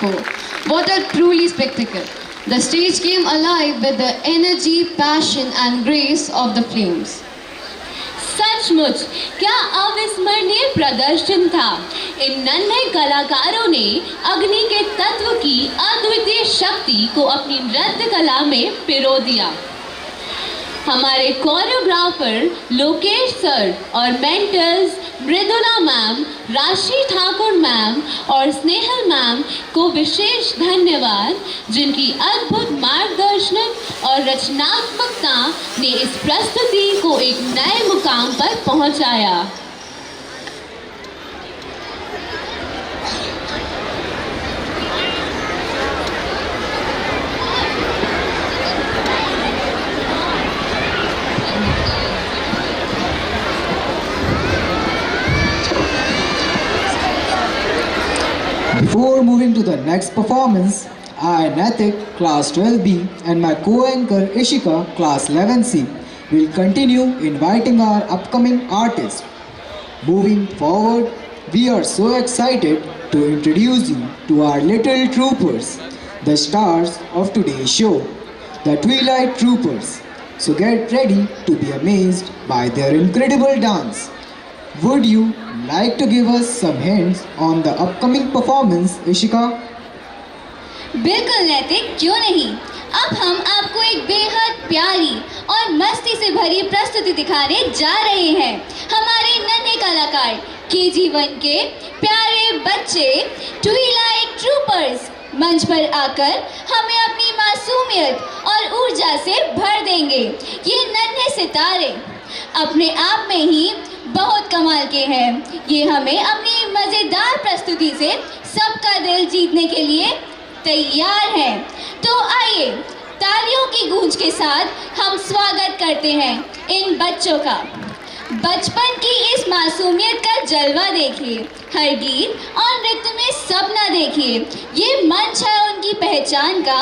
Expo. What a truly spectacle. The stage came alive with the energy, passion and grace of the flames. सचमुच क्या अविस्मरणीय प्रदर्शन था। इन नन्हे कलाकारों ने अग्नि के तत्व की अद्वितीय शक्ति को अपनी नृत्य कला में पिरो दिया। हमारे कोरियोग्राफर लोकेश सर और मेंटर्स मृदुला मैम, राशि ठाकुर मैम और स्नेहल मैम को विशेष धन्यवाद, जिनकी अद्भुत मार्गदर्शन और रचनात्मकता ने इस प्रस्तुति को एक नए मुकाम पर पहुंचाया। Before moving to the next performance, I, Natik, Class 12B, and my co-anchor Ishika, Class 11C, will continue inviting our upcoming artists. Moving forward, we are so excited to introduce you to our little troopers, the stars of today's show, the Twilight Troopers. So get ready to be amazed by their incredible dance. Would you like to give us some hints on the upcoming performance, Ishika? बिल्कुल नैतिक, क्यों नहीं। अब हम आपको एक बेहद प्यारी और मस्ती से भरी प्रस्तुति दिखाने जा रहे हैं। हमारे नन्हे कलाकार KG1 के प्यारे बच्चे ट्विलाइट ट्रूपर्स मंच पर आकर हमें अपनी मासूमियत और ऊर्जा से भर देंगे। ये नन्हे सितारे अपने आप में ही बहुत कमाल के हैं। ये हमें अपनी मज़ेदार प्रस्तुति से सबका दिल जीतने के लिए तैयार हैं। तो आइए तालियों की गूंज के साथ हम स्वागत करते हैं इन बच्चों का। बचपन की इस मासूमियत का जलवा देखिए, हर गीत और नृत्य में सपना देखिए। ये मंच है उनकी पहचान का,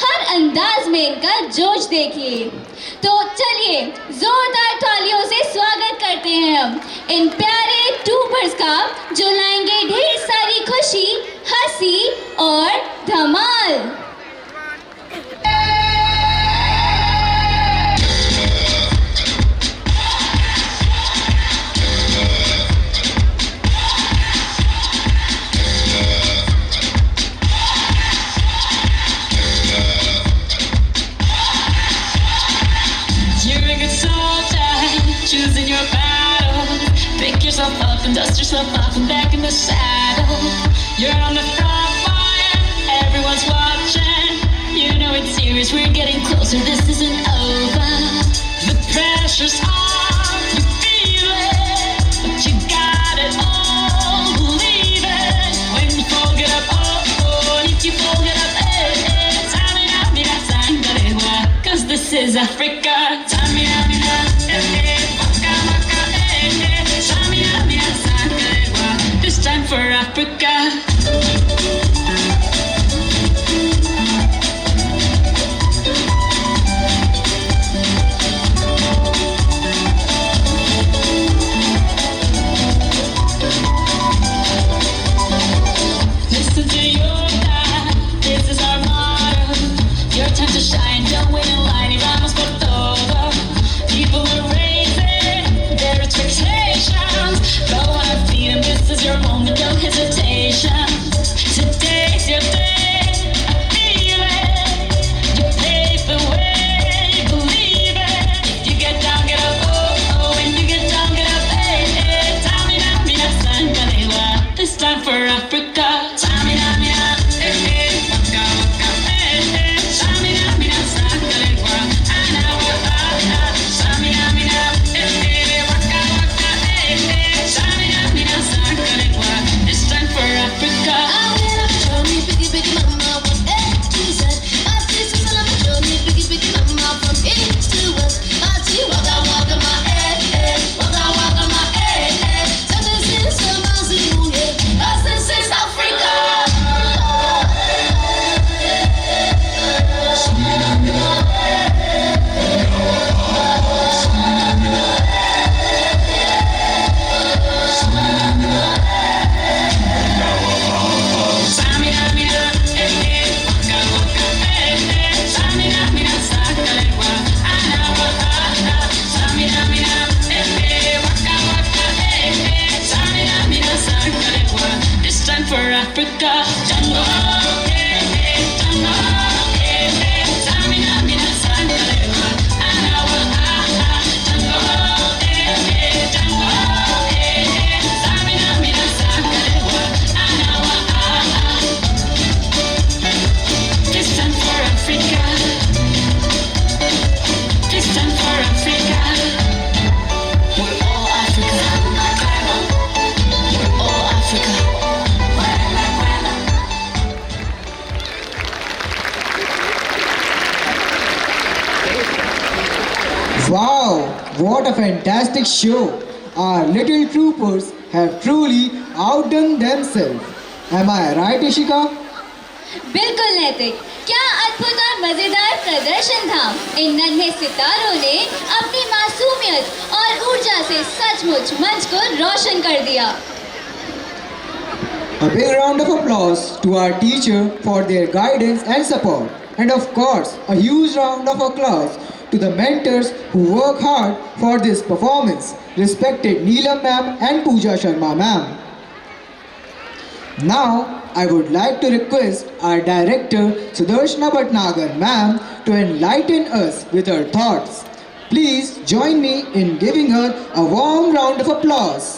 हर अंदाज में इनका जोश देखिए। तो चलिए जोरदार तालियों से स्वागत करते हैं हम इन प्यारे ट्रूपर्स का, जो लाएंगे ढेर सारी खुशी, हंसी और धमाल। Choosing your battle, pick yourself up and dust yourself off and back in the saddle. You're on the front line, everyone's watching. You know it's serious, we're getting closer, this isn't over. The pressure's on, you feel it, but you got it all, believe it. When you fold it up, oh, if you fold it up, Tamina, mira, sangre, cause this is Africa. Tamina, this time for Africa. Africa. Jungle, jungle, Samina, mina, Sangalewa, Anawa, jungle, Samina, mina, Sangalewa, Anawa, This time for Africa. This time for Africa. We're all Africa. We're all Africa. Wow, what a fantastic show! Our little troopers have truly outdone themselves. Am I right, Ishika? बिल्कुल नैतिक, क्या अद्भुत और मजेदार प्रदर्शन था। इन नन्हे सितारों ने अपनी मासूमियत और ऊर्जा से सचमुच मंच को रोशन कर दिया। A big round of applause to our teacher for their guidance and support. And of course, a huge round of applause to the mentors who work hard for this performance, respected Neelam ma'am and Pooja Sharma ma'am. Now, I would like to request our director Sudarshana Bhatnagar ma'am to enlighten us with her thoughts. Please join me in giving her a warm round of applause.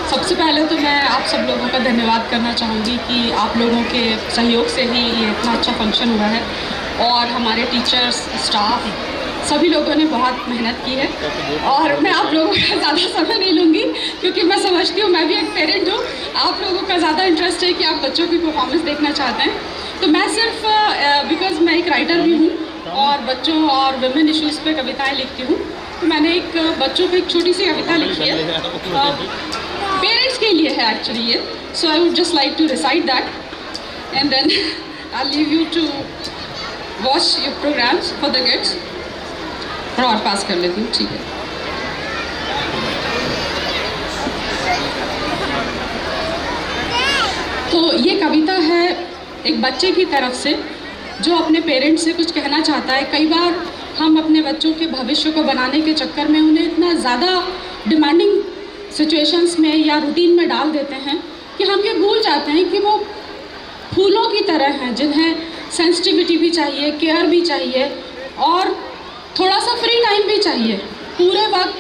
सबसे पहले तो मैं आप सब लोगों का धन्यवाद करना चाहूँगी कि आप लोगों के सहयोग से ही ये इतना अच्छा फंक्शन हुआ है और हमारे टीचर्स, स्टाफ, सभी लोगों ने बहुत मेहनत की है। और मैं आप लोगों का ज़्यादा समय नहीं लूँगी क्योंकि मैं समझती हूँ, मैं भी एक पेरेंट हूँ, आप लोगों का ज़्यादा इंटरेस्ट है कि आप बच्चों की परफॉर्मेंस देखना चाहते हैं। तो मैं सिर्फ बिकॉज़ मैं एक राइटर भी हूँ और बच्चों और विमेन इश्यूज़ पे कविताएँ लिखती हूँ, तो मैंने एक बच्चों को एक छोटी सी कविता लिखी है, पेरेंट्स के लिए है एक्चुअली ये। So I would just like to recite that and then I leave you to watch your programmes for the kids. और पास कर लेती हूँ, ठीक है। तो ये कविता है एक बच्चे की तरफ से जो अपने पेरेंट्स से कुछ कहना चाहता है। कई बार हम अपने बच्चों के भविष्य को बनाने के चक्कर में उन्हें इतना ज़्यादा डिमांडिंग सिचुएशंस में या रूटीन में डाल देते हैं कि हम ये भूल जाते हैं कि वो फूलों की तरह हैं जिन्हें सेंसिटिविटी भी चाहिए, केयर भी चाहिए और थोड़ा सा फ्री टाइम भी चाहिए। पूरे वक्त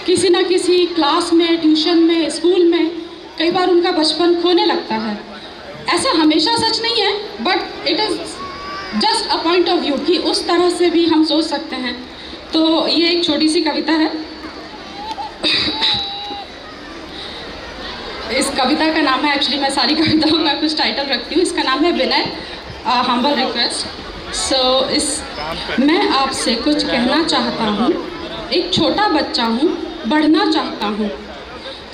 किसी ना किसी क्लास में, ट्यूशन में, स्कूल में कई बार उनका बचपन खोने लगता है। ऐसा हमेशा सच नहीं है, but it is just a point of view कि उस तरह से भी हम सोच सकते हैं। तो ये एक छोटी सी कविता है। इस कविता का नाम है, एक्चुअली मैं सारी कविताओं का कुछ टाइटल रखती हूँ, इसका नाम है विनय, हम्बल रिक्वेस्ट। सो मैं आपसे कुछ कहना चाहता हूँ, एक छोटा बच्चा हूँ, बढ़ना चाहता हूँ।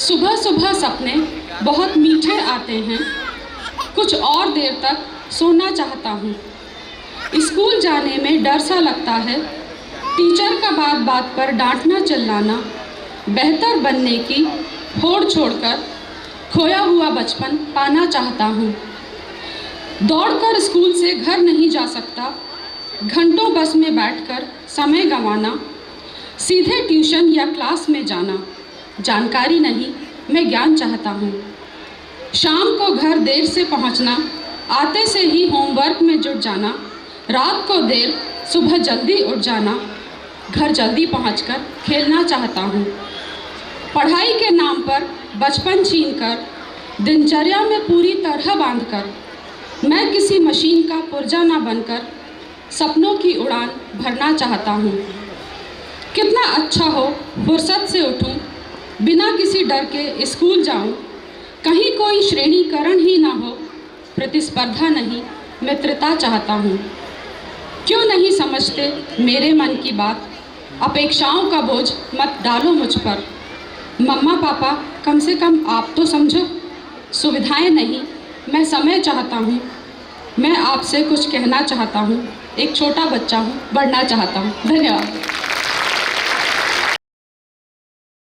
सुबह सुबह सपने बहुत मीठे आते हैं, कुछ और देर तक सोना चाहता हूँ। स्कूल जाने में डर सा लगता है, टीचर का बात बात पर डांटना चिल्लाना, बेहतर बनने की होड़ छोड़कर खोया हुआ बचपन पाना चाहता हूँ। दौड़कर स्कूल से घर नहीं जा सकता, घंटों बस में बैठकर समय गंवाना, सीधे ट्यूशन या क्लास में जाना, जानकारी नहीं मैं ज्ञान चाहता हूँ। शाम को घर देर से पहुँचना, आते से ही होमवर्क में जुट जाना, रात को देर सुबह जल्दी उठ जाना, घर जल्दी पहुँचकर खेलना चाहता हूँ। पढ़ाई के नाम पर बचपन छीनकर, दिनचर्या में पूरी तरह बांधकर, मैं किसी मशीन का पुर्जा ना बनकर सपनों की उड़ान भरना चाहता हूँ। कितना अच्छा हो फुर्सत से उठूँ, बिना किसी डर के स्कूल जाऊँ, कहीं कोई श्रेणीकरण ही ना हो, प्रतिस्पर्धा नहीं मित्रता चाहता हूँ। क्यों नहीं समझते मेरे मन की बात, अपेक्षाओं का बोझ मत डालो मुझ पर। मम्मा पापा कम से कम आप तो समझो, सुविधाएं नहीं मैं समय चाहता हूँ। मैं आपसे कुछ कहना चाहता हूँ, एक छोटा बच्चा हूँ, बढ़ना चाहता हूँ। धन्यवाद।